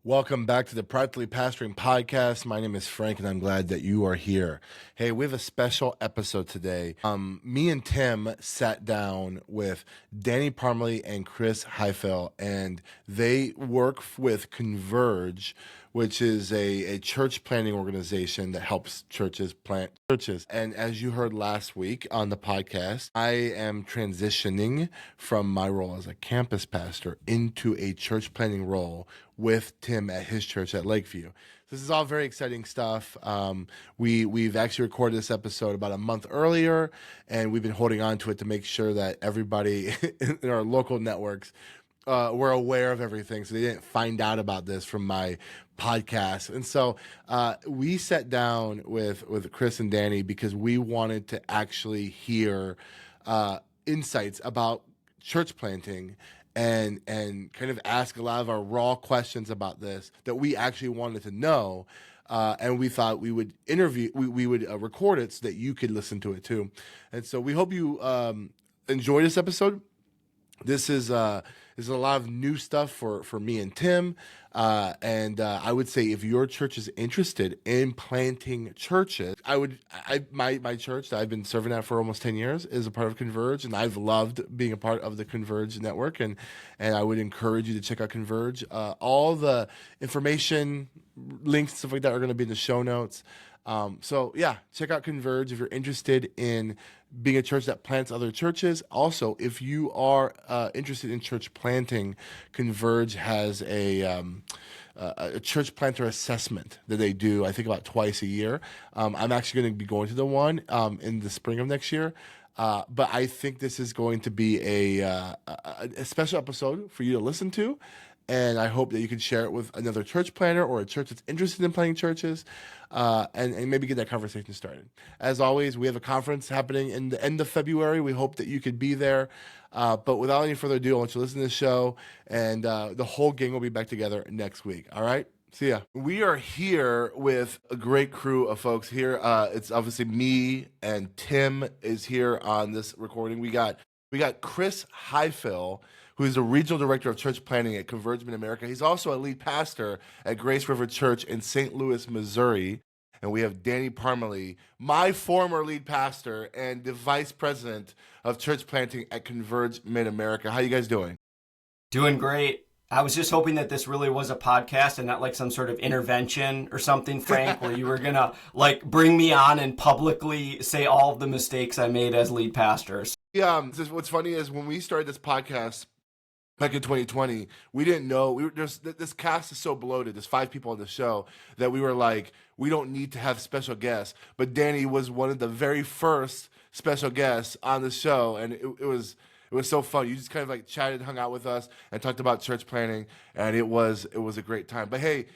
Welcome back to the Practically Pastoring Podcast. My name is Frank, and I'm glad that you are here. Hey, we have a special episode today. Me and Tim sat down with Danny Parmelee and Chris Highfill, and they work with Converge, which is a church planting organization that helps churches plant churches. And as you heard last week on the podcast, I am transitioning from my role as a campus pastor into a church planting role with Tim at his church at Lakeview. This is all very exciting stuff. We've actually recorded this episode about a month earlier, and we've been holding on to it to make sure that everybody in our local networks were aware of everything, so they didn't find out about this from my podcast. And so we sat down with Chris and Danny because we wanted to actually hear insights about church planting and kind of ask a lot of our raw questions about this that we actually wanted to know. And we thought we would record it so that you could listen to it too. And so we hope you enjoy this episode. This is a lot of new stuff for me and Tim. And I would say if your church is interested in planting churches, my church that I've been serving at for almost 10 years is a part of Converge, and I've loved being a part of the Converge network. And I would encourage you to check out Converge. All the information, links, stuff like that are going to be in the show notes. So yeah, check out Converge if you're interested in being a church that plants other churches. Also, if you are interested in church planting, Converge has a church planter assessment that they do, I think about twice a year. I'm actually going to be going to the one in the spring of next year. But I think this is going to be a special episode for you to listen to. And I hope that you can share it with another church planter or a church that's interested in planting churches, and maybe get that conversation started. As always, we have a conference happening in the end of February. We hope that you could be there. But without any further ado, I want you to listen to the show, and the whole gang will be back together next week. All right? See ya. We are here with a great crew of folks here. It's obviously me and Tim is here on this recording. We got Chris Highfill, who is the regional director of church planting at Converge Mid-America. He's also a lead pastor at Grace River Church in St. Louis, Missouri. And we have Danny Parmelee, my former lead pastor and the vice president of church planting at Converge Mid-America. How you guys doing? Doing great. I was just hoping that this really was a podcast and not like some sort of intervention or something, Frank, where you were going to like bring me on and publicly say all of the mistakes I made as lead pastors. Yeah, what's funny is when we started this podcast back in 2020, we didn't know this cast is so bloated. There's 5 people on the show that we were like, we don't need to have special guests. But Danny was one of the very first special guests on the show, and it was so fun. You just kind of like chatted, hung out with us, and talked about church planting, and it was a great time. But hey,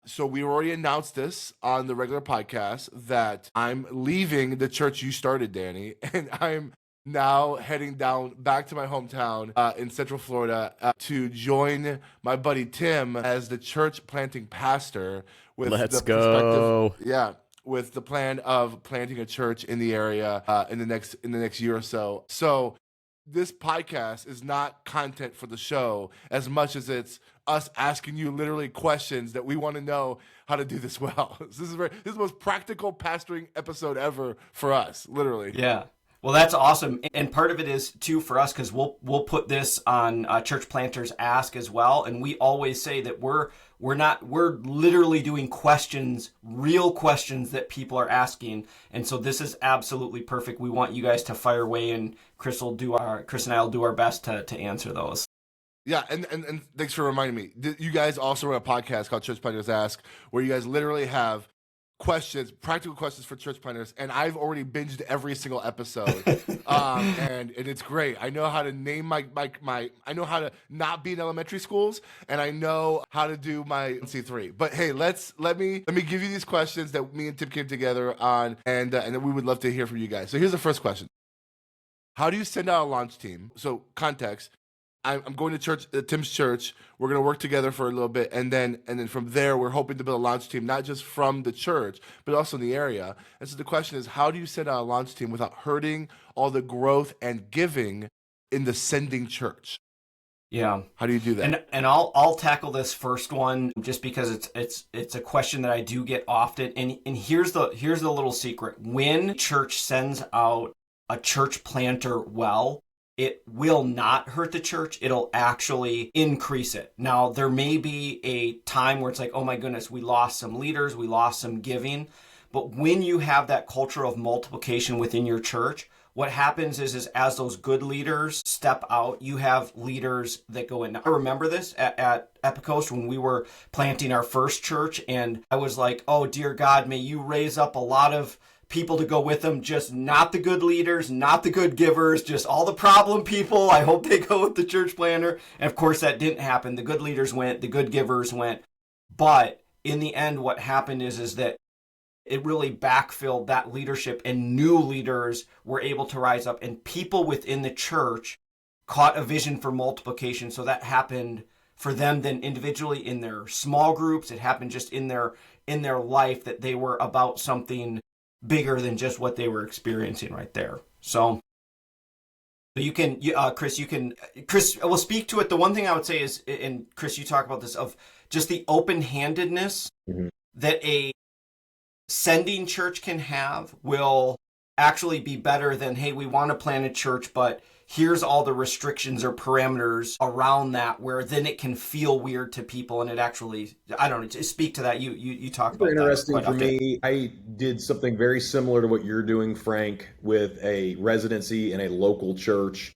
so we already announced this on the regular podcast that I'm leaving the church you started, Danny, and I'm now heading down back to my hometown in Central Florida to join my buddy Tim as the church planting pastor with Let's go. with the plan of planting a church in the area in the next year or so. So this podcast is not content for the show as much as it's us asking you literally questions that we want to know how to do this well. This is the most practical pastoring episode ever for us, literally. Yeah. Well, that's awesome. And part of it is, too, for us, because we'll put this on Church Planters Ask as well. And we always say that we're literally doing questions, real questions that people are asking. And so this is absolutely perfect. We want you guys to fire away, and Chris and I will do our best to answer those. Yeah, and thanks for reminding me. You guys also run a podcast called Church Planters Ask, where you guys literally have questions, practical questions for church planters, and I've already binged every single episode, and it's great. I know how to name my I know how to not be in elementary schools, and I know how to do my C3. But hey, let me give you these questions that me and Tim came together on, and then we would love to hear from you guys. So here's the first question: how do you send out a launch team? So context. I'm going to church, Tim's church. We're going to work together for a little bit, and then from there, we're hoping to build a launch team, not just from the church, but also in the area. And so the question is, how do you send out a launch team without hurting all the growth and giving in the sending church? Yeah. How do you do that? And I'll tackle this first one just because it's a question that I do get often. And here's the little secret. When church sends out a church planter well, it will not hurt the church. It'll actually increase it. Now, there may be a time where it's like, oh my goodness, we lost some leaders, we lost some giving. But when you have that culture of multiplication within your church, what happens is as those good leaders step out, you have leaders that go in. I remember this at Epicoast when we were planting our first church, and I was like, oh, dear God, may you raise up a lot of people to go with them, just not the good leaders, not the good givers, just all the problem people. I hope they go with the church planter. And of course, that didn't happen. The good leaders went, the good givers went. But in the end, what happened is that it really backfilled that leadership, and new leaders were able to rise up, and people within the church caught a vision for multiplication. So that happened for them then individually in their small groups. It happened just in their life, that they were about something bigger than just what they were experiencing right there. So you can, Chris, will speak to it. The one thing I would say is, and Chris, you talk about this, of just the open-handedness that a sending church can have will actually be better than, hey, we want to plant a church, but here's all the restrictions or parameters around that, where then it can feel weird to people. And it actually, I don't know, speak to that. You talk about that. Interesting for me. I did something very similar to what you're doing, Frank, with a residency in a local church.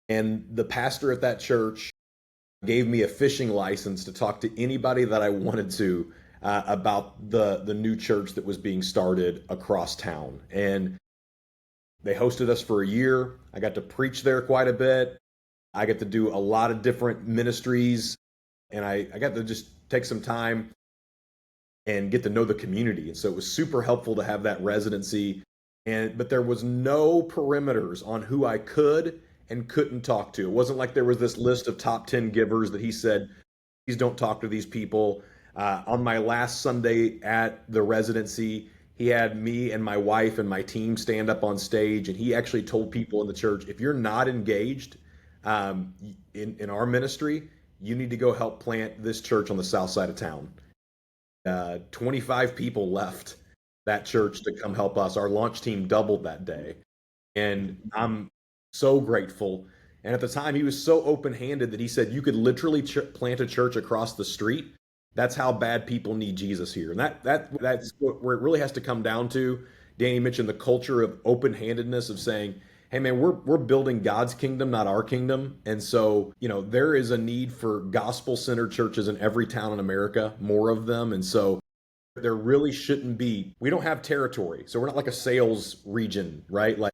And the pastor at that church gave me a fishing license to talk to anybody that I wanted to about the new church that was being started across town. And they hosted us for a year. I got to preach there quite a bit. I got to do a lot of different ministries, and I got to just take some time and get to know the community. And so it was super helpful to have that residency. But there was no perimeters on who I could and couldn't talk to. It wasn't like there was this list of top 10 givers that he said, please don't talk to these people. On my last Sunday at the residency, he had me and my wife and my team stand up on stage, and he actually told people in the church, if you're not engaged in our ministry, you need to go help plant this church on the south side of town. 25 people left that church to come help us. Our launch team doubled that day, and I'm so grateful. And at the time, he was so open-handed that he said you could literally plant a church across the street. That's how bad people need Jesus here. And that's where it really has to come down to. Danny mentioned the culture of open-handedness, of saying, hey man, we're building God's kingdom, not our kingdom. And so, there is a need for gospel-centered churches in every town in America, more of them. And so there really shouldn't be, we don't have territory. So we're not like a sales region, right? Like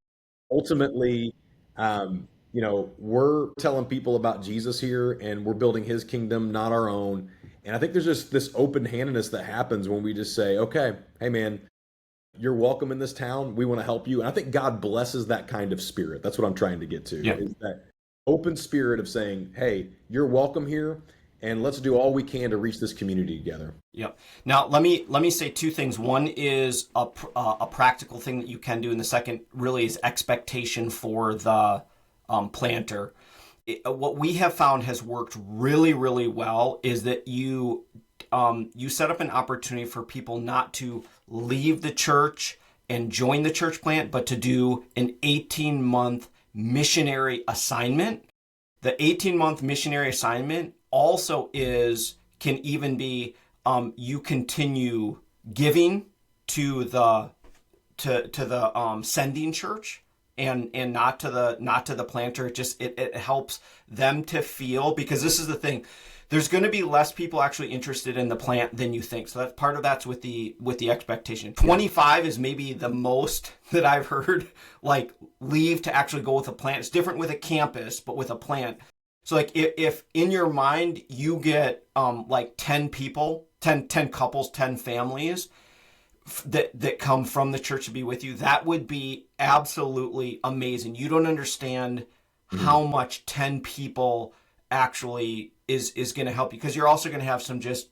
ultimately, we're telling people about Jesus here, and we're building his kingdom, not our own. And I think there's just this open-handedness that happens when we just say, okay, hey man, you're welcome in this town. We want to help you. And I think God blesses that kind of spirit. That's what I'm trying to get to. Yeah. Is that open spirit of saying, hey, you're welcome here, and let's do all we can to reach this community together. Yep. Now, let me say two things. One is a practical thing that you can do, and the second really is expectation for the planter. What we have found has worked really, really well is that you set up an opportunity for people not to leave the church and join the church plant, but to do an 18-month missionary assignment. The 18-month missionary assignment also can even be you continue giving to the sending church. And not to the planter. It helps them to feel, because this is the thing, there's going to be less people actually interested in the plant than you think. So that's with the expectation. 25 is maybe the most that I've heard like leave to actually go with a plant. It's different with a campus, but with a plant. So like if in your mind you get like 10 people, 10 couples, 10 families that come from the church to be with you, that would be absolutely amazing. You don't understand how much 10 people actually is going to help you, because you're also going to have some just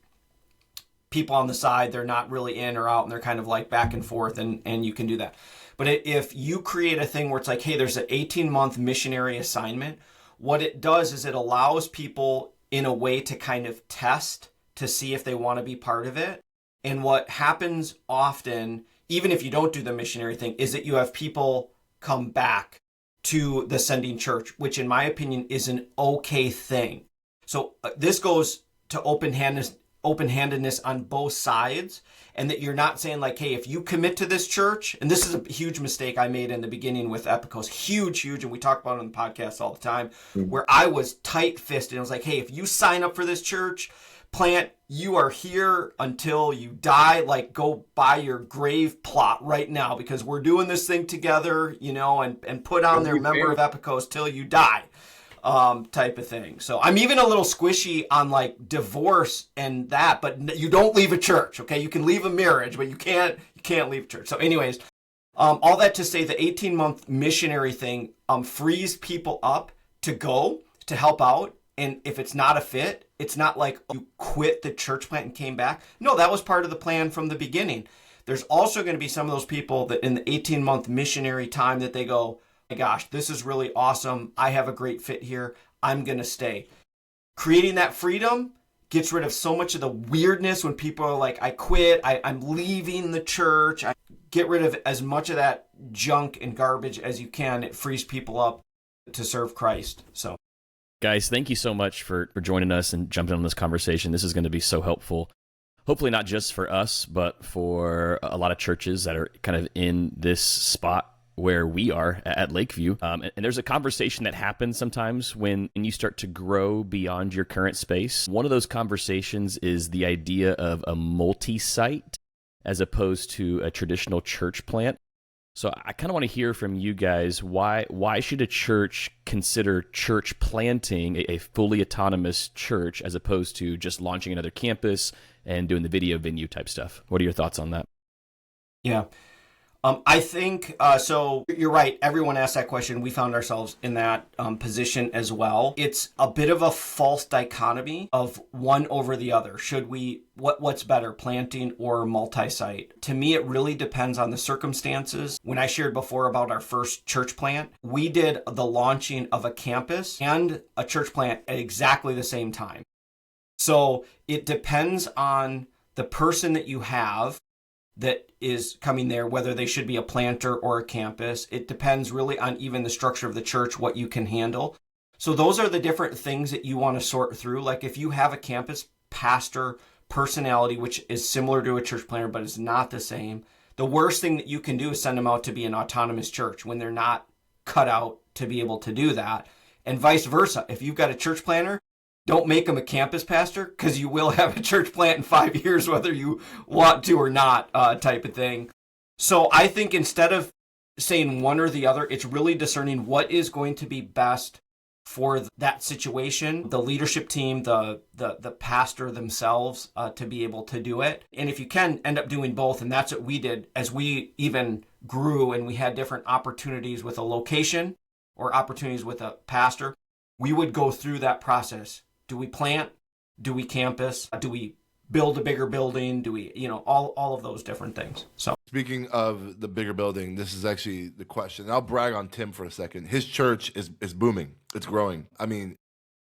people on the side. They're not really in or out, and they're kind of like back and forth, and you can do that. But if you create a thing where it's like, hey, there's an 18-month missionary assignment, what it does is it allows people in a way to kind of test to see if they want to be part of it. And what happens often, even if you don't do the missionary thing, is that you have people come back to the sending church, which in my opinion is an okay thing. So this goes to open-handedness on both sides, and that you're not saying like, hey, if you commit to this church, and this is a huge mistake I made in the beginning with Epicos, huge, and we talk about it on the podcast all the time, where I was tight-fisted. I was like, hey, if you sign up for this church plant, you are here until you die. Like, go buy your grave plot right now, because we're doing this thing together, and put on there member of Epicos till you die. Type of thing. So I'm even a little squishy on like divorce and that, but you don't leave a church, okay? You can leave a marriage, but you can't leave a church. So anyways, all that to say, the 18-month missionary thing frees people up to go to help out. And if it's not a fit, it's not like you quit the church plant and came back. No, that was part of the plan from the beginning. There's also going to be some of those people that in the 18-month missionary time that they go, my gosh, this is really awesome. I have a great fit here. I'm going to stay. Creating that freedom gets rid of so much of the weirdness when people are like, I quit, I'm leaving the church. Get rid of as much of that junk and garbage as you can. It frees people up to serve Christ. So, guys, thank you so much for joining us and jumping on this conversation. This is going to be so helpful. Hopefully not just for us, but for a lot of churches that are kind of in this spot where we are at Lakeview. And there's a conversation that happens sometimes when you start to grow beyond your current space. One of those conversations is the idea of a multi-site as opposed to a traditional church plant. So I kind of want to hear from you guys, why should a church consider church planting a fully autonomous church as opposed to just launching another campus and doing the video venue type stuff? What are your thoughts on that? Yeah. I think, so you're right. Everyone asked that question. We found ourselves in that position as well. It's a bit of a false dichotomy of one over the other. What's better, planting or multi-site? To me, it really depends on the circumstances. When I shared before about our first church plant, we did the launching of a campus and a church plant at exactly the same time. So it depends on the person that you have that is coming there, whether they should be a planter or a campus. It depends really on even the structure of the church, what you can handle. So those are the different things that you want to sort through. Like if you have a campus pastor personality, which is similar to a church planter, but is not the same, the worst thing that you can do is send them out to be an autonomous church when they're not cut out to be able to do that. And vice versa. If you've got a church planter, don't make them a campus pastor, because you will have a church plant in 5 years, whether you want to or not, type of thing. So I think instead of saying one or the other, it's really discerning what is going to be best for that situation, the leadership team, the pastor themselves, to be able to do it. And if you can, end up doing both. And that's what we did as we even grew and we had different opportunities with a location or opportunities with a pastor. We would go through that process. Do we plant? Do we campus? Do we build a bigger building? Do we, all of those different things. So speaking of the bigger building, this is actually the question. And I'll brag on Tim for a second. His church is booming. It's growing. I mean,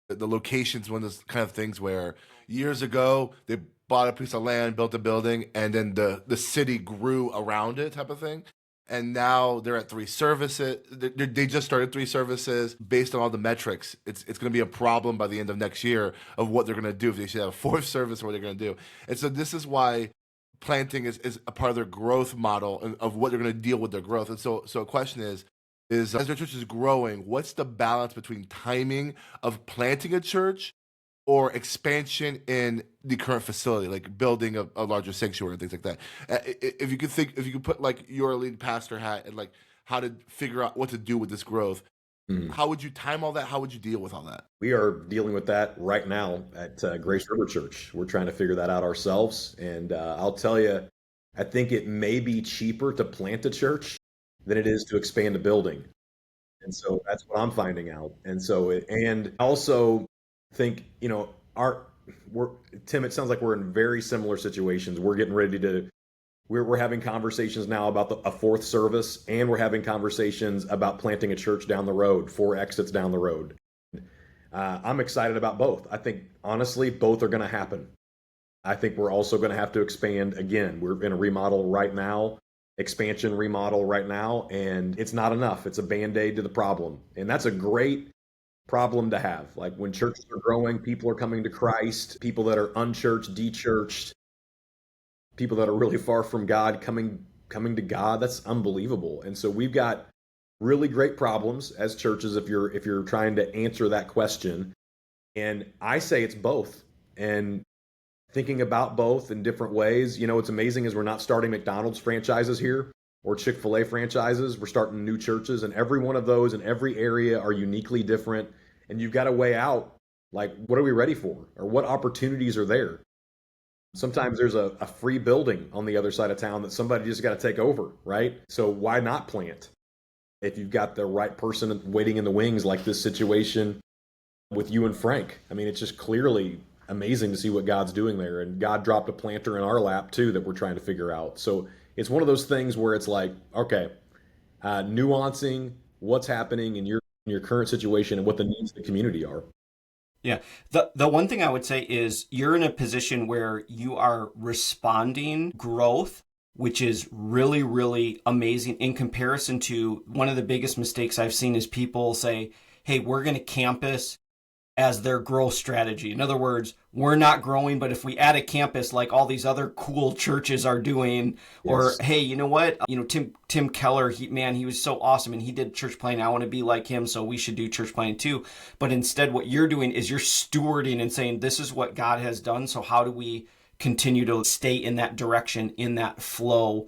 the location's one of those kind of things where years ago they bought a piece of land, built a building, and then the city grew around it type of thing. And now they're at 3 services. They just started 3 services. Based on all the metrics, it's going to be a problem by the end of next year of what they're going to do. If they should have a 4th service, what they're going to do. And so this is why planting is a part of their growth model of what they're going to deal with their growth. And so a question is as their church is growing, what's the balance between timing of planting a church or expansion in the current facility, like building a larger sanctuary and things like that? If you could put like your lead pastor hat and like how to figure out what to do with this growth, how would you time all that? How would you deal with all that? We are dealing with that right now at Grace River Church. We're trying to figure that out ourselves. And I'll tell you, I think it may be cheaper to plant a church than it is to expand a building. And so that's what I'm finding out. And so, and also think, Tim, it sounds like we're in very similar situations. We're getting ready to, we're having conversations now about a 4th service, and we're having conversations about planting a church down the road, 4 exits down the road. I'm excited about both. I think, honestly, both are going to happen. I think we're also going to have to expand again. We're in a remodel right now, expansion remodel right now, and it's not enough. It's a Band-Aid to the problem. And that's a great problem to have. Like when churches are growing, people are coming to Christ, people that are unchurched, dechurched, people that are really far from God coming to God. That's unbelievable. And so we've got really great problems as churches if you're trying to answer that question. And I say it's both. And thinking about both in different ways, what's amazing is we're not starting McDonald's franchises here or Chick-fil-A franchises. We're starting new churches, and every one of those in every area are uniquely different. And you've got to weigh out, like, what are we ready for? Or what opportunities are there? Sometimes there's a free building on the other side of town that somebody just got to take over, right? So why not plant? If you've got the right person waiting in the wings, like this situation with you and Frank. I mean, it's just clearly amazing to see what God's doing there. And God dropped a planter in our lap too that we're trying to figure out. So it's one of those things where it's like, okay, nuancing what's happening in your current situation and what the needs of the community are. Yeah. The one thing I would say is you're in a position where you are responding growth, which is really, really amazing in comparison to one of the biggest mistakes I've seen is people say, hey, we're going to campus as their growth strategy. In other words, we're not growing, but if we add a campus like all these other cool churches are doing, or hey, you know what? Tim Keller, he was so awesome and he did church planting. I want to be like him, so we should do church planting too. But instead, what you're doing is you're stewarding and saying, this is what God has done. So how do we continue to stay in that direction, in that flow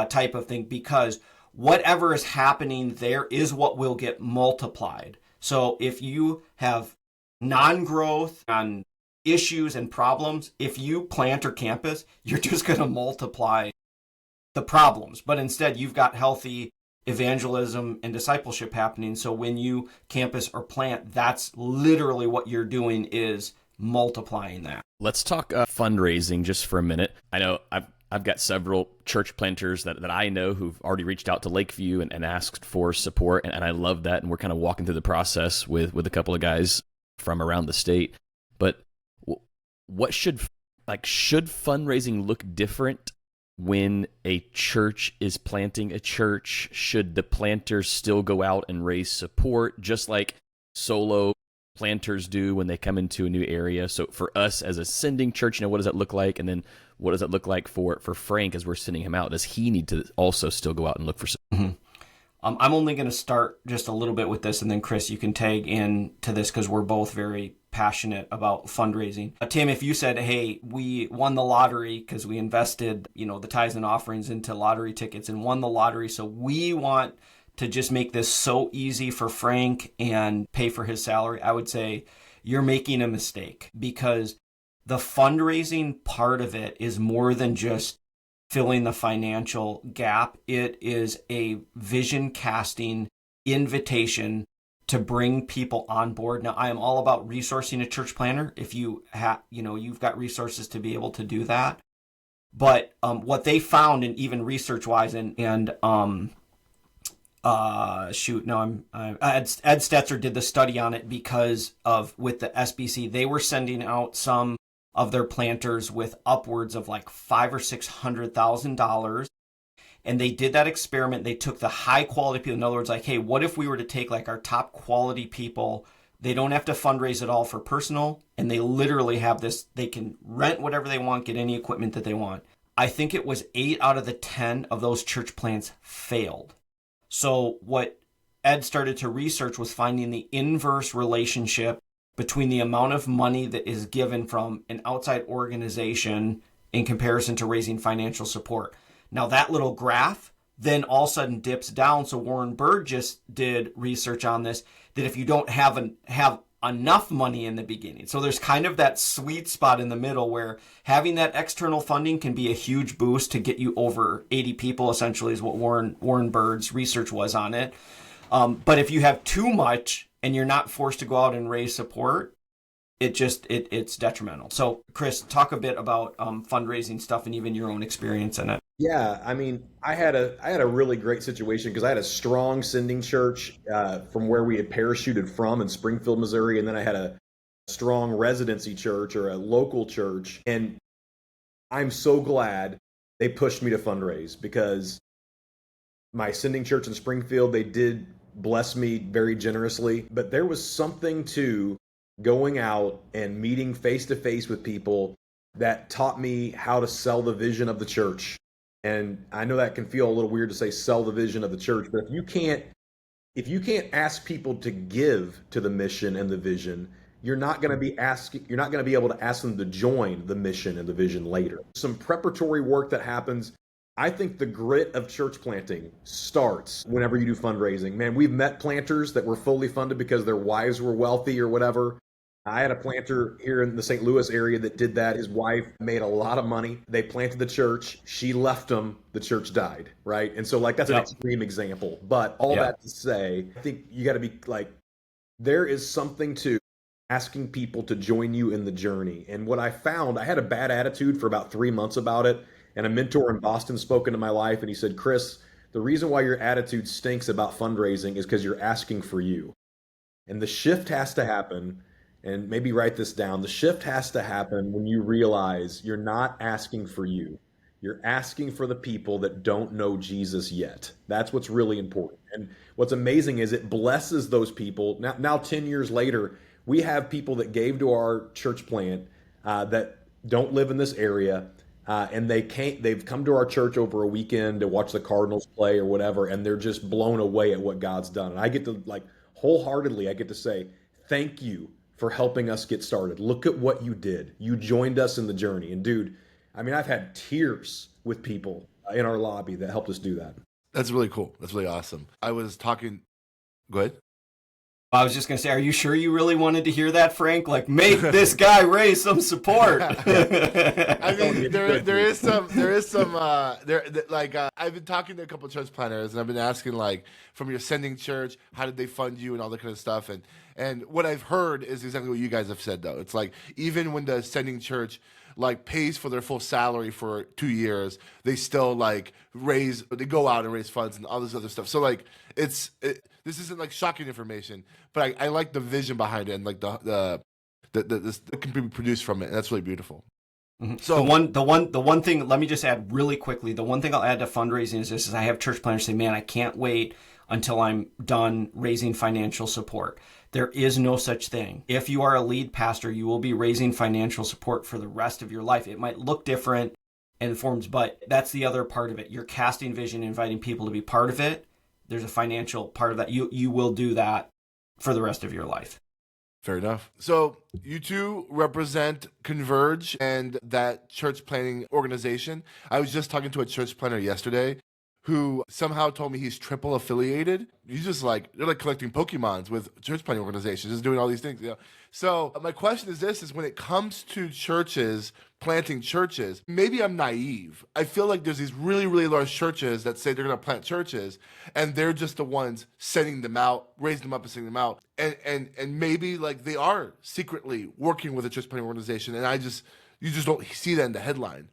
type of thing? Because whatever is happening there is what will get multiplied. So if you have non-growth and issues and problems, if you plant or campus, you're just going to multiply the problems. But instead, you've got healthy evangelism and discipleship happening. So when you campus or plant, that's literally what you're doing is multiplying that. Let's talk fundraising just for a minute. I know I've got several church planters that I know who've already reached out to Lakeview and asked for support, and I love that. And we're kind of walking through the process with a couple of guys from around the state. But what should fundraising look different when a church is planting a church? Should the planters still go out and raise support just like solo planters do when they come into a new area? So for us as a sending church, what does that look like? And then what does it look like for Frank as we're sending him out? Does he need to also still go out and look for support? Mm-hmm. I'm only going to start just a little bit with this, and then Chris, you can tag in to this because we're both very passionate about fundraising. Tim, if you said, hey, we won the lottery because we invested, the tithes and offerings into lottery tickets and won the lottery, so we want to just make this so easy for Frank and pay for his salary, I would say you're making a mistake, because the fundraising part of it is more than just filling the financial gap. It is a vision casting invitation to bring people on board. Now, I am all about resourcing a church planter if you have, you've got resources to be able to do that. But what they found, and even research wise, Ed Stetzer did the study on it because of with the SBC, they were sending out some of their planters with upwards of like $500,000 or $600,000. And they did that experiment. They took the high quality people. In other words, like, hey, what if we were to take like our top quality people? They don't have to fundraise at all for personal. And they literally have this, they can rent whatever they want, get any equipment that they want. I think it was 8 out of the 10 of those church plants failed. So what Ed started to research was finding the inverse relationship between the amount of money that is given from an outside organization in comparison to raising financial support. Now that little graph then all of a sudden dips down. So Warren Bird just did research on this, that if you don't have enough money in the beginning, so there's kind of that sweet spot in the middle where having that external funding can be a huge boost to get you over 80 people, essentially is what Warren Bird's research was on it. But if you have too much and you're not forced to go out and raise support, it's detrimental. So Chris, talk a bit about fundraising stuff and even your own experience in it. Yeah, I mean, I had a really great situation because I had a strong sending church from where we had parachuted from in Springfield, Missouri, and then I had a strong residency church or a local church, and I'm so glad they pushed me to fundraise because my sending church in Springfield, they did bless me very generously, but there was something to going out and meeting face to face with people that taught me how to sell the vision of the church. And I know that can feel a little weird to say sell the vision of the church, but if you can't ask people to give to the mission and the vision, you're not going to be able to ask them to join the mission and the vision later. Some preparatory work that happens. I think the grit of church planting starts whenever you do fundraising. Man, we've met planters that were fully funded because their wives were wealthy or whatever. I had a planter here in the St. Louis area that did that. His wife made a lot of money. They planted the church. She left them. The church died, right? And so, like, that's an extreme example. But all that to say, I think you got to be like, there is something to asking people to join you in the journey. And what I found, I had a bad attitude for about 3 months about it. And a mentor in Boston spoke into my life and he said, Chris, the reason why your attitude stinks about fundraising is because you're asking for you. And the shift has to happen. And maybe write this down. The shift has to happen when you realize you're not asking for you. You're asking for the people that don't know Jesus yet. That's what's really important. And what's amazing is it blesses those people. Now 10 years later, we have people that gave to our church plant that don't live in this area. And they've come to our church over a weekend to watch the Cardinals play or whatever. And they're just blown away at what God's done. And I get to wholeheartedly, I get to say, thank you for helping us get started. Look at what you did. You joined us in the journey. And dude, I mean, I've had tears with people in our lobby that helped us do that. That's really cool. That's really awesome. I was talking. Go ahead. I was just going to say, are you sure you really wanted to hear that, Frank? Like, make this guy raise some support. I mean, there is some, I've been talking to a couple of church planners and I've been asking, like, from your sending church, how did they fund you and all that kind of stuff. And what I've heard is exactly what you guys have said, though. It's like, even when the sending church like pays for their full salary for 2 years, they still they go out and raise funds and all this other stuff. So like, this isn't like shocking information, but I like the vision behind it and like the can be produced from it. And that's really beautiful. Mm-hmm. So the one thing, let me just add really quickly. The one thing I'll add to fundraising is this: is I have church planners say, "Man, I can't wait until I'm done raising financial support." There is no such thing. If you are a lead pastor, you will be raising financial support for the rest of your life. It might look different in forms, but that's the other part of it. You're casting vision, inviting people to be part of it. There's a financial part of that. You will do that for the rest of your life. Fair enough. So you two represent Converge and that church planning organization. I was just talking to a church planner yesterday who somehow told me he's triple affiliated. He's just they're like collecting Pokemons with church planning organizations, just doing all these things. So my question is when it comes to churches, planting churches, maybe I'm naive. I feel like there's these really, really large churches that say they're going to plant churches, and they're just the ones sending them out, raising them up and sending them out. And maybe like they are secretly working with a church planting organization, and you just don't see that in the headline.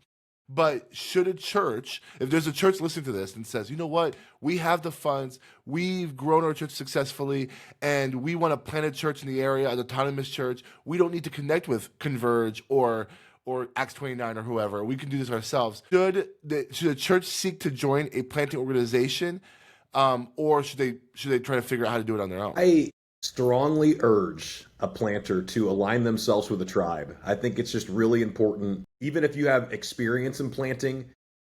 But should a church, if there's a church listening to this and says, you know what, we have the funds, we've grown our church successfully, and we want to plant a church in the area, an autonomous church, we don't need to connect with Converge or Acts 29 or whoever. We can do this ourselves. Should a church seek to join a planting organization, or should they try to figure out how to do it on their own? I strongly urge a planter to align themselves with a tribe. I think it's just really important. Even if you have experience in planting,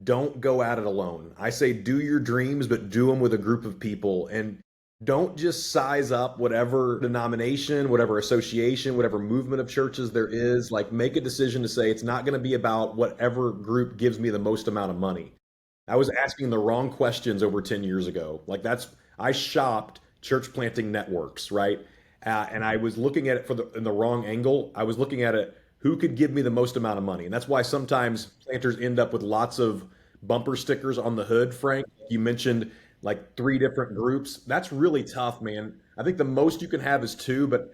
don't go at it alone. I say do your dreams, but do them with a group of people. And don't just size up whatever denomination, whatever association, whatever movement of churches there is. Like, make a decision to say it's not going to be about whatever group gives me the most amount of money. I was asking the wrong questions over 10 years ago. I shopped church planting networks, right? And I was looking at it in the wrong angle. I was looking at it, who could give me the most amount of money? And that's why sometimes planters end up with lots of bumper stickers on the hood, Frank. You mentioned like 3 different groups. That's really tough, man. I think the most you can have is 2, but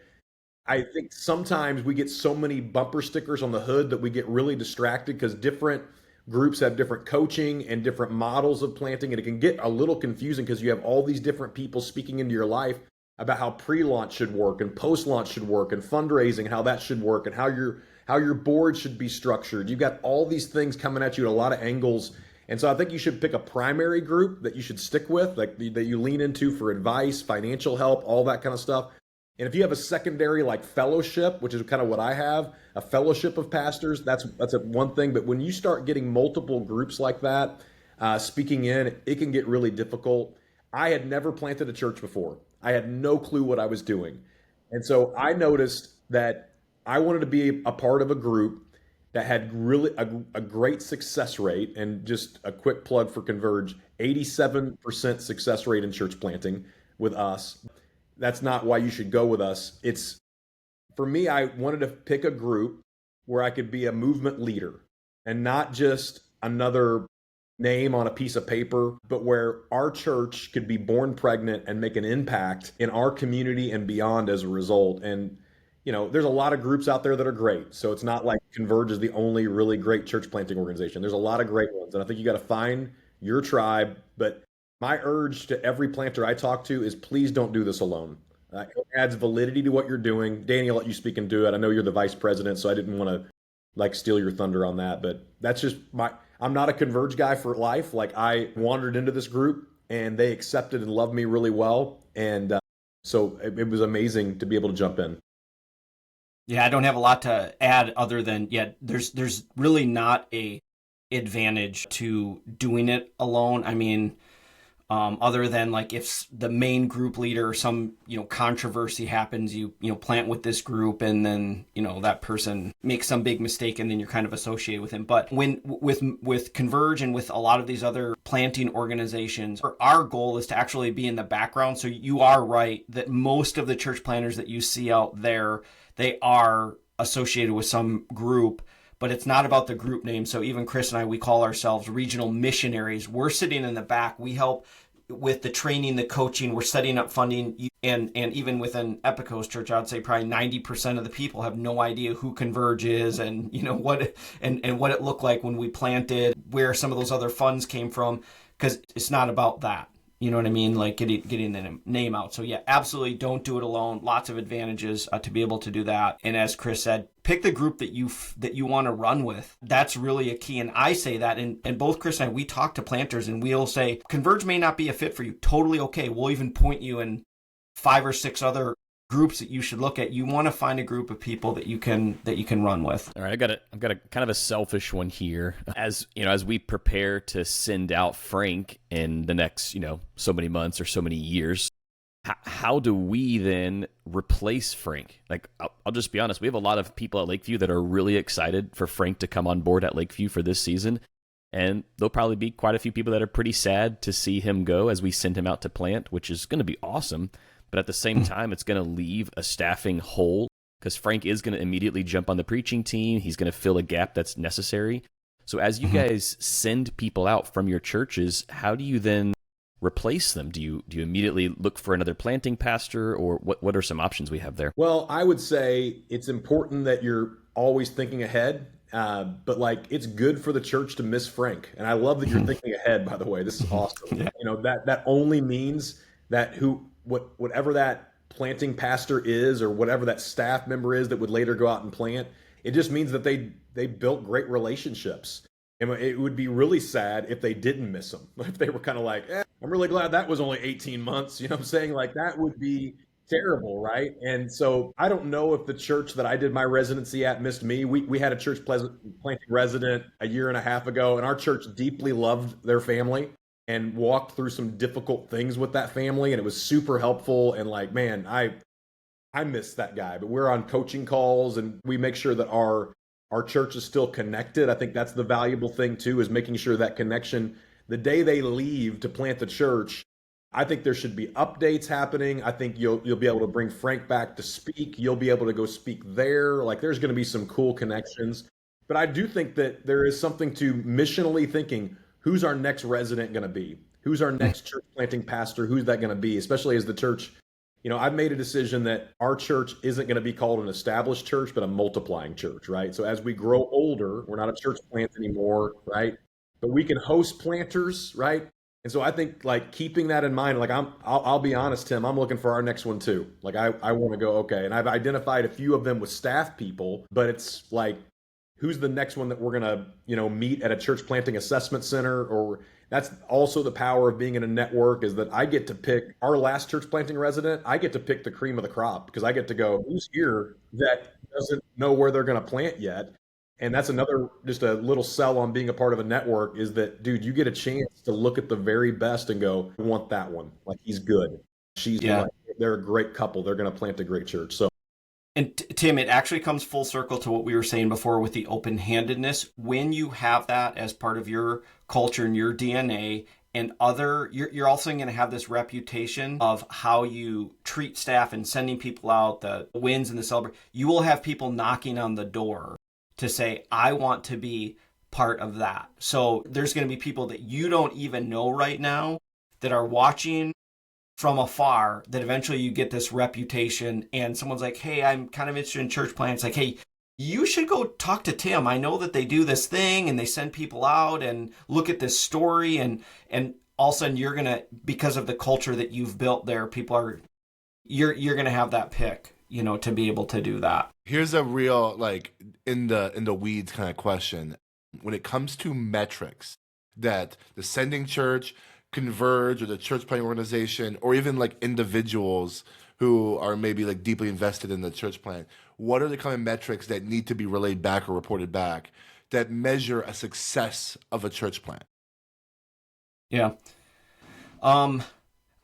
I think sometimes we get so many bumper stickers on the hood that we get really distracted because different groups have different coaching and different models of planting, and it can get a little confusing because you have all these different people speaking into your life about how pre-launch should work and post-launch should work and fundraising, how that should work, and how your board should be structured. You've got all these things coming at you at a lot of angles. And so I think you should pick a primary group that you should stick with, like that you lean into for advice, financial help, all that kind of stuff. And if you have a secondary like fellowship, which is kind of what I have, a fellowship of pastors, that's one thing. But when you start getting multiple groups like that, speaking in, it can get really difficult. I had never planted a church before. I had no clue what I was doing. And so I noticed that I wanted to be a part of a group that had really a great success rate. And just a quick plug for Converge, 87% success rate in church planting with us. That's not why you should go with us. It's, for me, I wanted to pick a group where I could be a movement leader and not just another name on a piece of paper, but where our church could be born pregnant and make an impact in our community and beyond as a result. And there's a lot of groups out there that are great. So it's not like Converge is the only really great church planting organization. There's a lot of great ones. And I think you got to find your tribe. But my urge to every planter I talk to is please don't do this alone. It adds validity to what you're doing. Danny, I'll let you speak into it. I know you're the vice president, so I didn't want to steal your thunder on that. But that's just I'm not a Converge guy for life. I wandered into this group and they accepted and loved me really well. And so it was amazing to be able to jump in. Yeah, I don't have a lot to add other than, there's really not a advantage to doing it alone. I mean, other than if the main group leader or some, controversy happens, you plant with this group and then, that person makes some big mistake and then you're kind of associated with him. But with Converge and with a lot of these other planting organizations, our goal is to actually be in the background. So you are right that most of the church planters that you see out there, they are associated with some group, but it's not about the group name. So even Chris and I, we call ourselves regional missionaries. We're sitting in the back. We help with the training, the coaching, we're setting up funding. And even within Epicos Church, I would say probably 90% of the people have no idea who Converge is and, what it looked like when we planted, where some of those other funds came from, because it's not about that. You know what I mean? Getting the name out. So yeah, absolutely don't do it alone. Lots of advantages to be able to do that. And as Chris said, pick the group that you want to run with. That's really a key. And I say that, and both Chris and I, we talk to planters and we'll say, Converge may not be a fit for you. Totally okay. We'll even point you in 5 or 6 other groups that you should look at. You want to find a group of people that you can run with. All right, I've got a kind of a selfish one here. As we prepare to send out Frank in the next so many months or so many years, how do we then replace Frank? I'll just be honest, we have a lot of people at Lakeview that are really excited for Frank to come on board at Lakeview for this season, and there'll probably be quite a few people that are pretty sad to see him go as we send him out to plant, which is going to be awesome. But at the same time, it's going to leave a staffing hole because Frank is going to immediately jump on the preaching team. He's going to fill a gap that's necessary. So as you guys send people out from your churches, how do you then replace them? Do you immediately look for another planting pastor, or what are some options we have there? Well, I would say it's important that you're always thinking ahead. But it's good for the church to miss Frank. And I love that you're thinking ahead, by the way. This is awesome. Yeah. That only means that whatever that planting pastor is, or whatever that staff member is that would later go out and plant, it just means that they built great relationships. And it would be really sad if they didn't miss them. If they were kind of I'm really glad that was only 18 months. You know what I'm saying? That would be terrible, right? And so I don't know if the church that I did my residency at missed me. We had a church planting resident a year and a half ago, and our church deeply loved their family and walked through some difficult things with that family, and it was super helpful. And man, I miss that guy. But we're on coaching calls, and we make sure that our church is still connected. I think that's the valuable thing too, is making sure that connection, the day they leave to plant the church, I think there should be updates happening. I think you'll be able to bring Frank back to speak. You'll be able to go speak there. There's going to be some cool connections. But I do think that there is something to missionally thinking, who's our next resident going to be? Who's our next church planting pastor? Who's that going to be? Especially as the church I've made a decision that our church isn't going to be called an established church, but a multiplying church, right? So as we grow older, we're not a church plant anymore, right? But we can host planters, right? And so I think like keeping that in mind, like I'll be honest, Tim, I'm looking for our next one too. Like I want to go, okay. And I've identified a few of them with staff people, but it's like, who's the next one that we're going to, meet at a church planting assessment center? Or that's also the power of being in a network, is that I get to pick our last church planting resident. I get to pick the cream of the crop, because I get to go, who's here that doesn't know where they're going to plant yet? And that's another, just a little sell on being a part of a network, is that, dude, you get a chance to look at the very best and go, I want that one. Like, he's good. They're a great couple. They're going to plant a great church. So. And Tim, it actually comes full circle to what we were saying before with the open-handedness. When you have that as part of your culture and your DNA, and you're also going to have this reputation of how you treat staff and sending people out, the wins and the celebration. You will have people knocking on the door to say, I want to be part of that. So there's going to be people that you don't even know right now that are watching from afar, that eventually you get this reputation and someone's like, hey, I'm kind of interested in church plants. Like, hey, you should go talk to Tim. I know that they do this thing and they send people out and look at this story, and all of a sudden you're going to, because of the culture that you've built there, you're going to have that pick, to be able to do that. Here's a real, like, in the weeds kind of question. When it comes to metrics that the sending church, Converge, or the church planting organization, or even like individuals who are maybe like deeply invested in the church plant, what are the kind of metrics that need to be relayed back or reported back that measure a success of a church plant? Yeah. I'm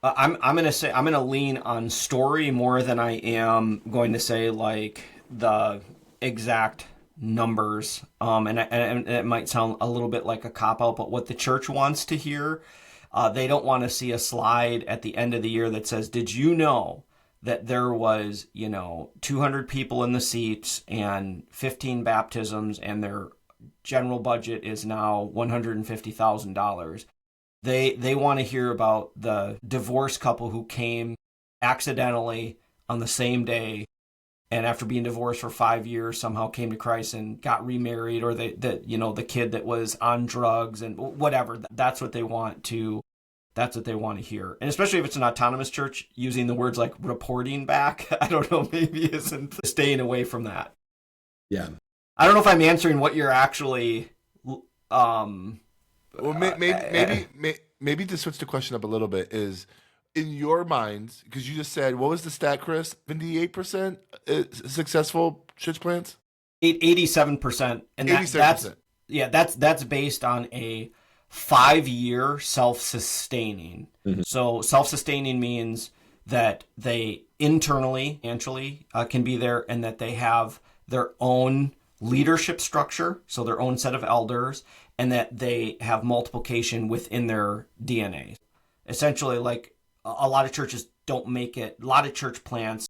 gonna lean on story more than I am going to say like the exact numbers. And it might sound a little bit like a cop out, but what the church wants to hear, they don't want to see a slide at the end of the year that says, did you know that there was, 200 people in the seats and 15 baptisms, and their general budget is now $150,000. They want to hear about the divorced couple who came accidentally on the same day, and after being divorced for 5 years, somehow came to Christ and got remarried, or the kid that was on drugs and whatever. That's what they want to hear. And especially if it's an autonomous church, using the words like reporting back, I don't know, maybe isn't staying away from that. Yeah. I don't know if I'm answering what you're actually. Well, maybe to switch the question up a little bit is, in your minds, because you just said, what was the stat, Chris? 78% successful church plants? 87%. And 87%. That's based on a 5-year self-sustaining. Mm-hmm. So self-sustaining means that they internally can be there, and that they have their own leadership structure, so their own set of elders, and that they have multiplication within their DNA. Essentially, like, a lot of churches don't make it. A lot of church plants,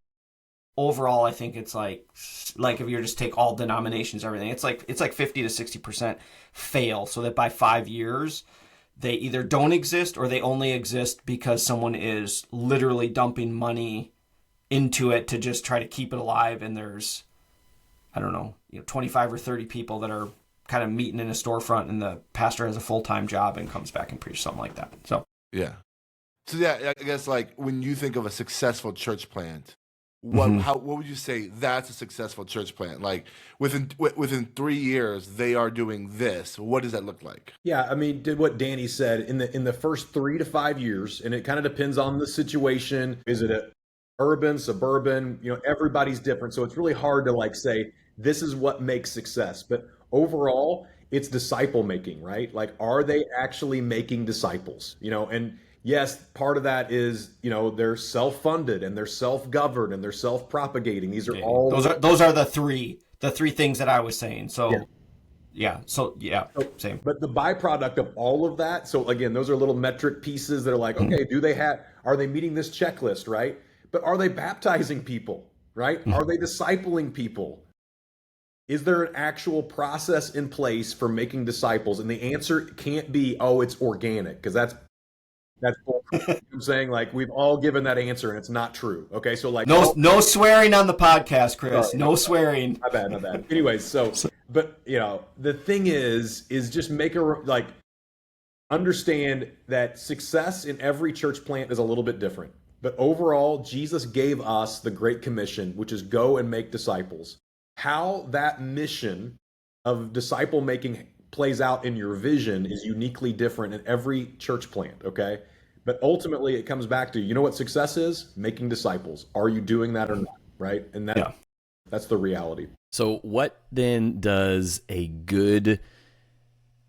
overall, I think it's like if you just take all denominations, everything, it's like 50 to 60% fail, so that by 5 years, they either don't exist or they only exist because someone is literally dumping money into it to just try to keep it alive. And there's, I don't know, 25 or 30 people that are kind of meeting in a storefront, and the pastor has a full-time job and comes back and preaches something like that. So yeah. So yeah, I guess like when you think of a successful church plant, what would you say that's a successful church plant? Like within 3 years, they are doing this. What does that look like? Yeah, I mean, did what Danny said in the first 3 to 5 years, and it kind of depends on the situation. Is it a urban, suburban? Everybody's different, so it's really hard to like say this is what makes success. But overall, it's disciple making, right? Like, are they actually making disciples? And yes, part of that is, they're self-funded and they're self-governed and they're self-propagating. These are all those are the three things that I was saying. So same. But the byproduct of all of that, so again, those are little metric pieces that are like, okay, are they meeting this checklist, right? But are they baptizing people, right? Are they discipling people? Is there an actual process in place for making disciples? And the answer can't be, oh, it's organic, because that's bull I'm saying, like, we've all given that answer and it's not true. Okay, so like, no swearing on the podcast, Chris. Sorry, no swearing. My bad. Anyways, so, but the thing is just make understand that success in every church plant is a little bit different. But overall, Jesus gave us the Great Commission, which is go and make disciples. How that mission of disciple making plays out in your vision is uniquely different in every church plant, okay? But ultimately, it comes back to, you know what success is? Making disciples. Are you doing that or not, right? And that's the reality. So what then does a good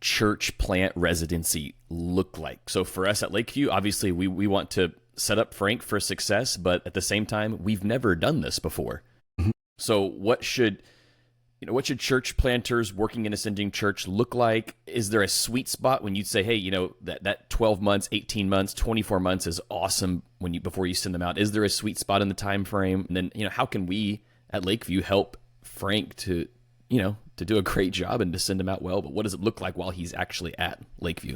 church plant residency look like? So for us at Lakeview, obviously we want to set up Frank for success, but at the same time, we've never done this before. Mm-hmm. So what should church planters working in Ascending Church look like? Is there a sweet spot when you'd say, hey, that 12 months, 18 months, 24 months is awesome before you send them out? Is there a sweet spot in the time frame? And then, how can we at Lakeview help Frank to do a great job and to send him out well? But what does it look like while he's actually at Lakeview?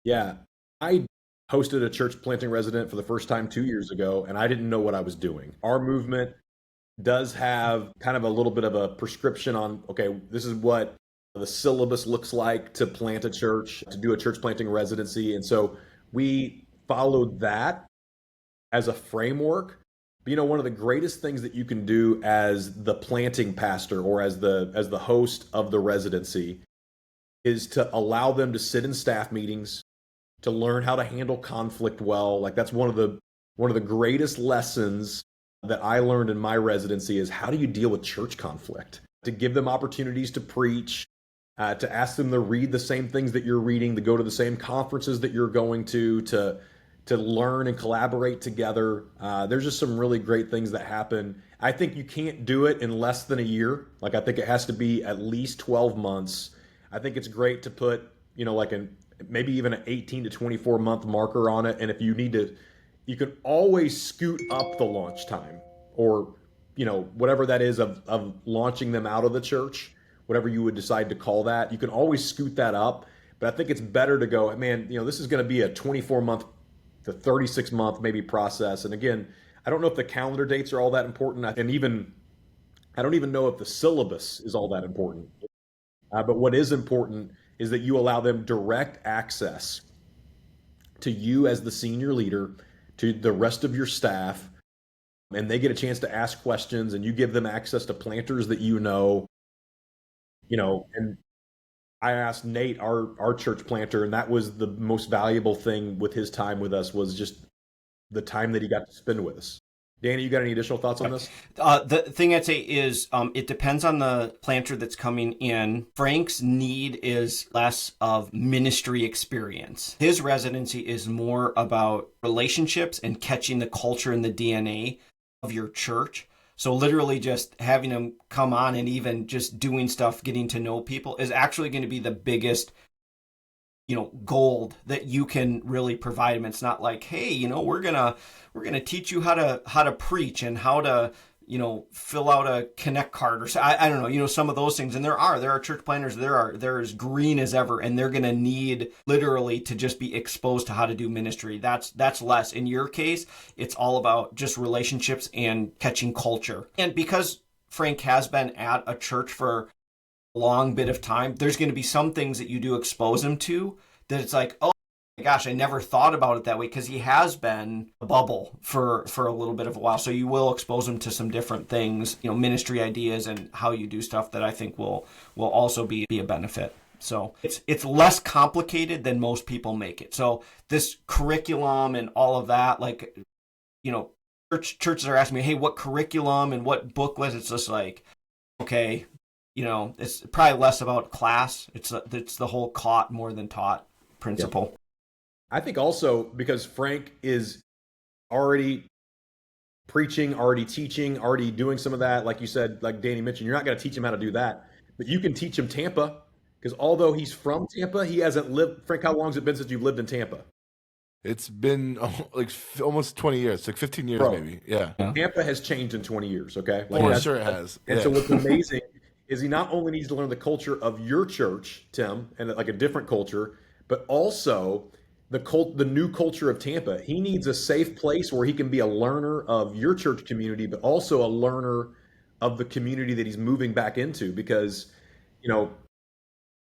Yeah, I hosted a church planting resident for the first time 2 years ago, and I didn't know what I was doing. Our movement does have kind of a little bit of a prescription on, okay, this is what the syllabus looks like to plant a church, to do a church planting residency. And so we followed that as a framework. But, one of the greatest things that you can do as the planting pastor or as the host of the residency is to allow them to sit in staff meetings, to learn how to handle conflict well. Like, that's one of the greatest lessons that I learned in my residency is, how do you deal with church conflict? To give them opportunities to preach, to ask them to read the same things that you're reading, to go to the same conferences that you're going to learn and collaborate together. There's just some really great things that happen. I think you can't do it in less than a year. Like, I think it has to be at least 12 months. I think it's great to put, maybe even an 18 to 24 month marker on it. And if you need to, you can always scoot up the launch time, or, whatever that is of launching them out of the church, whatever you would decide to call that. You can always scoot that up. But I think it's better to go, man, this is going to be a 24 month to 36 month maybe process. And again, I don't know if the calendar dates are all that important. And I don't even know if the syllabus is all that important. But what is important is that you allow them direct access to you as the senior leader, to the rest of your staff, and they get a chance to ask questions, and you give them access to planters that and I asked Nate, our church planter, and that was the most valuable thing with his time with us, was just the time that he got to spend with us. Danny, you got any additional thoughts on this? The thing I'd say is it depends on the planter that's coming in. Frank's need is less of ministry experience. His residency is more about relationships and catching the culture and the DNA of your church. So literally just having him come on and even just doing stuff, getting to know people, is actually going to be the biggest gold that you can really provide them. It's not like, hey, we're gonna teach you how to preach and how to fill out a connect card, or I don't know, some of those things. And there are church planners, they're as green as ever, and they're gonna need literally to just be exposed to how to do ministry. That's less. In your case, it's all about just relationships and catching culture. And because Frank has been at a church for long bit of time, there's going to be some things that you do expose him to that it's like, oh my gosh, I never thought about it that way, because he has been a bubble for a little bit of a while. So you will expose him to some different things, ministry ideas and how you do stuff that I think will also be a benefit. So it's less complicated than most people make it. So this curriculum and all of that, like, churches are asking me, hey, what curriculum and what booklet? It's just like, okay, it's probably less about class. It's the whole caught more than taught principle. Yep. I think also because Frank is already preaching, already teaching, already doing some of that. Like you said, like Danny mentioned, you're not going to teach him how to do that, but you can teach him Tampa, because although he's from Tampa, he hasn't lived. Frank, how long has it been since you've lived in Tampa? It's been like almost 20 years, like 15 years maybe. Yeah. Tampa has changed in 20 years, okay? Sure it has. And so what's amazing is he not only needs to learn the culture of your church, Tim, and like a different culture, but also the new culture of Tampa. He needs a safe place where he can be a learner of your church community, but also a learner of the community that he's moving back into. Because, you know,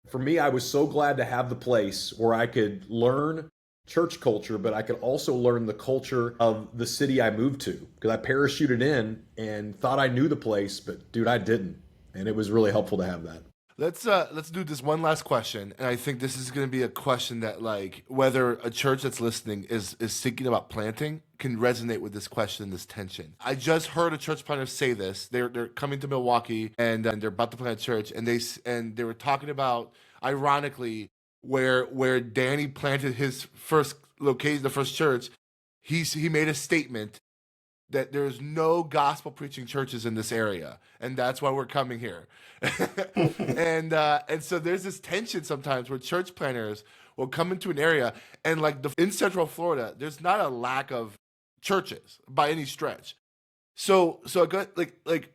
for me, I was so glad to have the place where I could learn church culture, but I could also learn the culture of the city I moved to, because I parachuted in and thought I knew the place, but dude, I didn't. And it was really helpful to have that. Let's do this one last question, and I think this is going to be a question that, like, whether a church that's listening is thinking about planting can resonate with this question, this tension. I just heard a church planter say this. They're coming to Milwaukee, and they're about to plant a church, and they were talking about, ironically, where Danny planted his first location, the first church. He made a statement that there's no gospel preaching churches in this area, and that's why we're coming here. and so there's this tension sometimes where church planners will come into an area, and like in Central Florida, there's not a lack of churches by any stretch. So I got like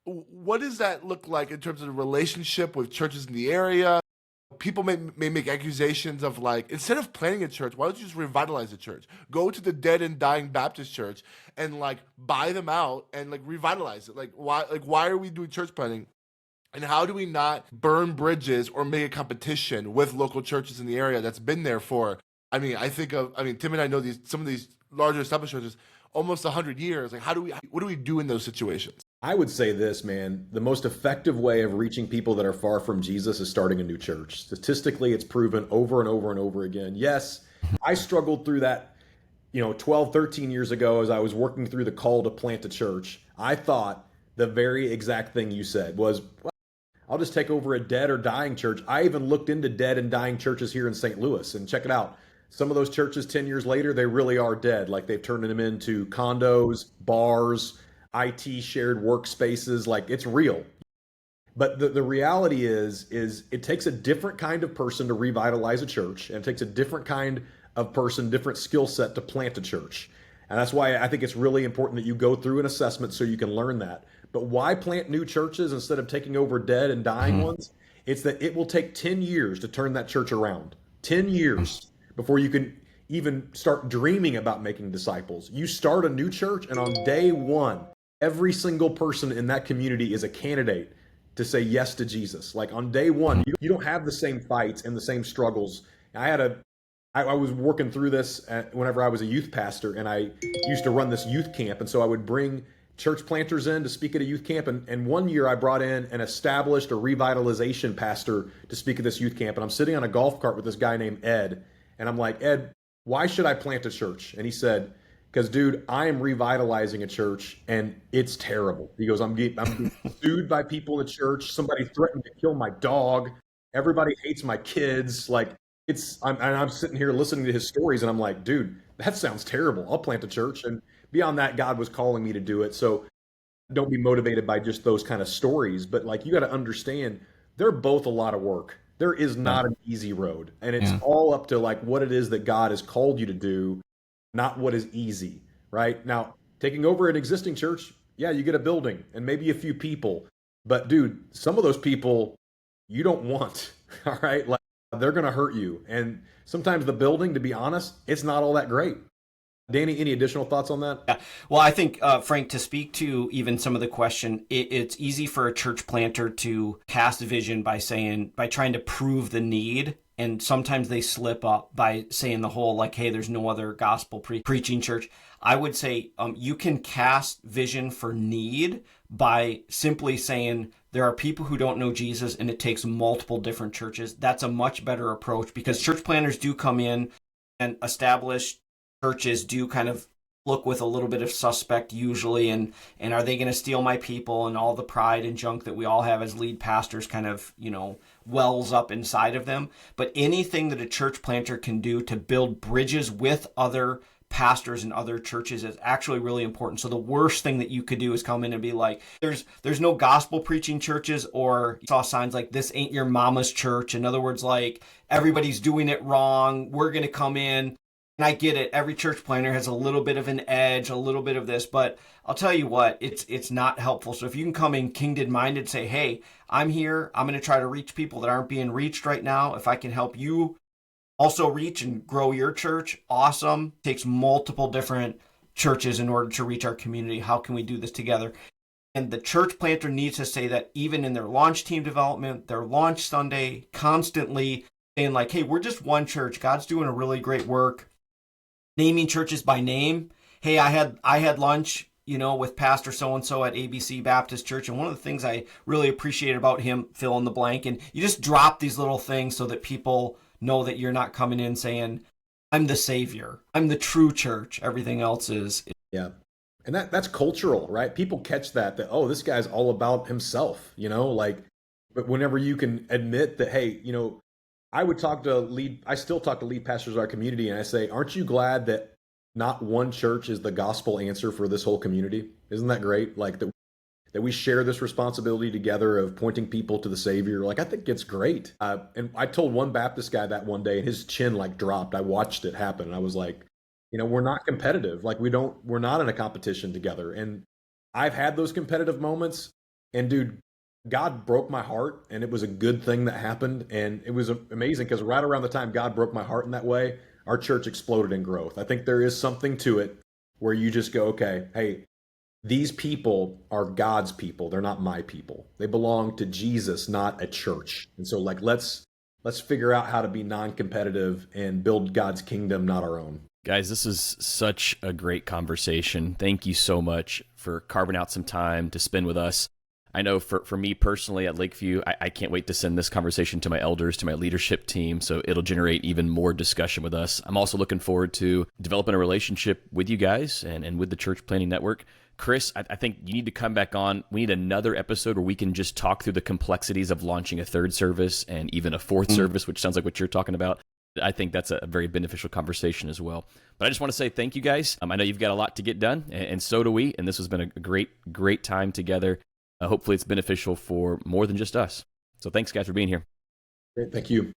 what does that look like in terms of the relationship with churches in the area? People may make accusations of, like, instead of planting a church, why don't you just revitalize the church? Go to the dead and dying Baptist church and, like, buy them out and, like, revitalize it. Like, why are we doing church planting? And how do we not burn bridges or make a competition with local churches in the area that's been there for, Tim and I know some of these larger established churches, almost 100 years. Like, what do we do in those situations? I would say this, man, the most effective way of reaching people that are far from Jesus is starting a new church. Statistically, it's proven over and over and over again. Yes, I struggled through that, 12, 13 years ago as I was working through the call to plant a church. I thought the very exact thing you said was, well, I'll just take over a dead or dying church. I even looked into dead and dying churches here in St. Louis, and check it out. Some of those churches 10 years later, they really are dead. Like, they've turned them into condos, bars, IT shared workspaces. Like, it's real. But the reality is it takes a different kind of person to revitalize a church, and it takes a different kind of person, different skill set to plant a church. And that's why I think it's really important that you go through an assessment so you can learn that. But why plant new churches instead of taking over dead and dying ones? It's that it will take 10 years to turn that church around. 10 years before you can even start dreaming about making disciples. You start a new church, and on day one, every single person in that community is a candidate to say yes to Jesus. Like, on day one, you don't have the same fights and the same struggles. I was working through this whenever I was a youth pastor, and I used to run this youth camp. And so I would bring church planters in to speak at a youth camp. And one year I brought in an established or revitalization pastor to speak at this youth camp. And I'm sitting on a golf cart with this guy named Ed. And I'm like, Ed, why should I plant a church? And he said, because, dude, I am revitalizing a church and it's terrible. He goes, I'm being sued by people in the church. Somebody threatened to kill my dog. Everybody hates my kids. Like, I'm sitting here listening to his stories, and I'm like, dude, that sounds terrible. I'll plant a church. And beyond that, God was calling me to do it. So don't be motivated by just those kind of stories. But, like, you got to understand, they're both a lot of work. There is not an easy road. And it's all up to, like, what it is that God has called you to do, not what is easy, right? Now, taking over an existing church, yeah, you get a building and maybe a few people. But, dude, some of those people you don't want, all right? Like, they're going to hurt you. And sometimes the building, to be honest, it's not all that great. Danny, any additional thoughts on that? Yeah. Well, I think, Frank, to speak to even some of the question, it's easy for a church planter to cast vision by trying to prove the need. And sometimes they slip up by saying the whole, like, hey, there's no other gospel preaching church. I would say you can cast vision for need by simply saying there are people who don't know Jesus and it takes multiple different churches. That's a much better approach, because church planners do come in, and established churches do kind of look with a little bit of suspect usually, and are they going to steal my people, and all the pride and junk that we all have as lead pastors kind of, wells up inside of them. But anything that a church planter can do to build bridges with other pastors and other churches is actually really important. So the worst thing that you could do is come in and be like, there's no gospel preaching churches, or you saw signs like, this ain't your mama's church. In other words, like, everybody's doing it wrong. We're going to come in. And I get it. Every church planter has a little bit of an edge, a little bit of this, but I'll tell you what, it's not helpful. So if you can come in kingdom-minded, say, hey, I'm here. I'm going to try to reach people that aren't being reached right now. If I can help you also reach and grow your church. Awesome. Takes multiple different churches in order to reach our community. How can we do this together? And the church planter needs to say that even in their launch team development, their launch Sunday, constantly saying like, hey, we're just one church. God's doing a really great work. Naming churches by name. Hey, I had lunch, with Pastor so-and-so at ABC Baptist Church. And one of the things I really appreciate about him, fill in the blank. And you just drop these little things so that people know that you're not coming in saying, I'm the savior. I'm the true church. Everything else is. Yeah. And that's cultural, right? People catch that, oh, this guy's all about himself, but whenever you can admit that, hey, I still talk to lead pastors of our community, and I say, aren't you glad that not one church is the gospel answer for this whole community? Isn't that great? Like that we share this responsibility together of pointing people to the Savior. Like, I think it's great. And I told one Baptist guy that one day, and his chin dropped. I watched it happen, and I was like, we're not competitive. Like we're not in a competition together. And I've had those competitive moments, and dude, God broke my heart, and it was a good thing that happened. And it was amazing because right around the time God broke my heart in that way, our church exploded in growth. I think there is something to it where you just go, okay, hey, these people are God's people. They're not my people. They belong to Jesus, not a church. And so let's figure out how to be non-competitive and build God's kingdom, not our own. Guys, this is such a great conversation. Thank you so much for carving out some time to spend with us. I know for me personally at Lakeview, I can't wait to send this conversation to my elders, to my leadership team, so it'll generate even more discussion with us. I'm also looking forward to developing a relationship with you guys and with the Church Planting Network. Chris, I think you need to come back on. We need another episode where we can just talk through the complexities of launching a third service and even a fourth service, which sounds like what you're talking about. I think that's a very beneficial conversation as well. But I just want to say thank you guys. I know you've got a lot to get done, and so do we. And this has been a great time together. Hopefully it's beneficial for more than just us. So thanks, guys, for being here. Great. Thank you.